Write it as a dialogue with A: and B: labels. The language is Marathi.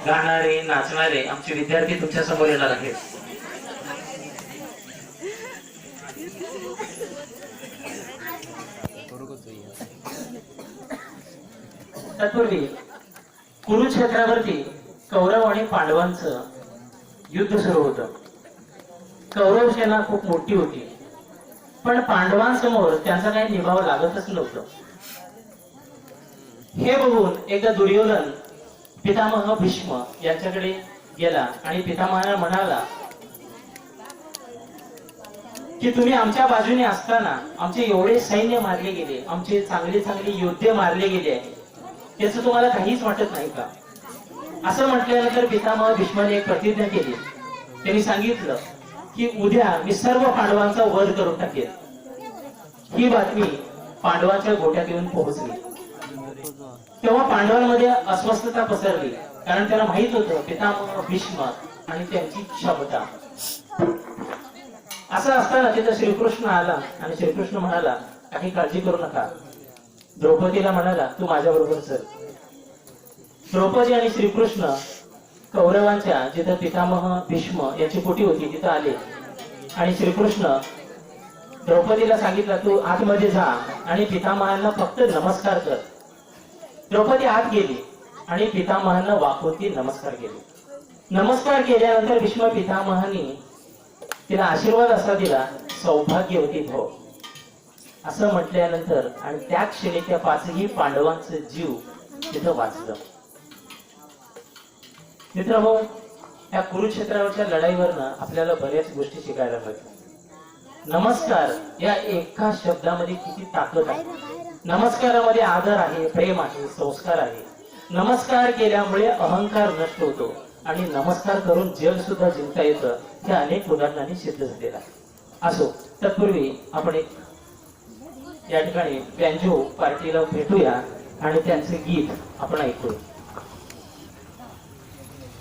A: गाणारे नाचणारे आमचे विद्यार्थी तुमच्या समोर येणार आहेत. तत्पूर्वी कुरुक्षेत्रावरती कौरव आणि पांडवांचं युद्ध सुरू होतं. कौरव सेना खूप मोठी होती, पण पांडवांसमोर त्यांचा काही निभाव लागतच नव्हतं. हे बघून एकदा दुर्योधन पितामह भीष्म यांच्याकडे गेला आणि पितामहांना म्हणाला की तुम्ही आमच्या बाजूने असताना आमचे एवढे सैन्य मारले गेले, आमचे चांगले चांगले योद्धे मारले गेले, त्याचं तुम्हाला काहीच वाटत नाही का? असं म्हटल्यानंतर पितामह भीष्माने एक प्रतिज्ञा केली. त्यांनी सांगितलं की उद्या मी सर्व पांडवांचा वध करून टाकेल. ही बातमी पांडवांच्या गोट्यात येऊन पोहोचली. तेव्हा पांडवांमध्ये अस्वस्थता पसरली, कारण त्यांना माहित होतं पितामह भीष्म आणि त्यांची क्षमता. असं असताना तिथं श्रीकृष्ण आला आणि श्रीकृष्ण म्हणाला काही काळजी करू नका. द्रौपदीला म्हणाला तू माझ्या बरोबर चल. द्रौपदी आणि श्रीकृष्ण कौरवांच्या जिथं पितामह भीष्म यांची पोटी होती तिथं आले आणि श्रीकृष्ण द्रौपदीला सांगितलं तू आतमध्ये जा आणि पितामहांना फक्त नमस्कार कर. द्रौपदी आत गेली आणि पितामहांना वाकून ती नमस्कार केली. नमस्कार केल्यानंतर भीष्म पितामहांनी तिला आशीर्वाद असा दिला सौभाग्यवती भव असं म्हटल्यानंतर आणि त्या क्षणी त्या पाचही पांडवांचं जीव तिथं वाचलं. मित्रहो, या कुरुक्षेत्रावरच्या लढाईवरनं आपल्याला बऱ्याच गोष्टी शिकायला मिळतात. नमस्कार या एका शब्दामध्ये किती ताकद आहे. नमस्कारामध्ये आदर आहे, प्रेम आहे, संस्कार आहे. नमस्कार केल्यामुळे अहंकार नष्ट होतो आणि नमस्कार करून जग सुद्धा जिंकता येतं, हे अनेक उदाहरणांनी सिद्ध झालेलं आहे. असो, तत्पूर्वी आपण एक या ठिकाणी बँजो पार्टीला भेटूया आणि त्यांचे गीत आपण ऐकूया.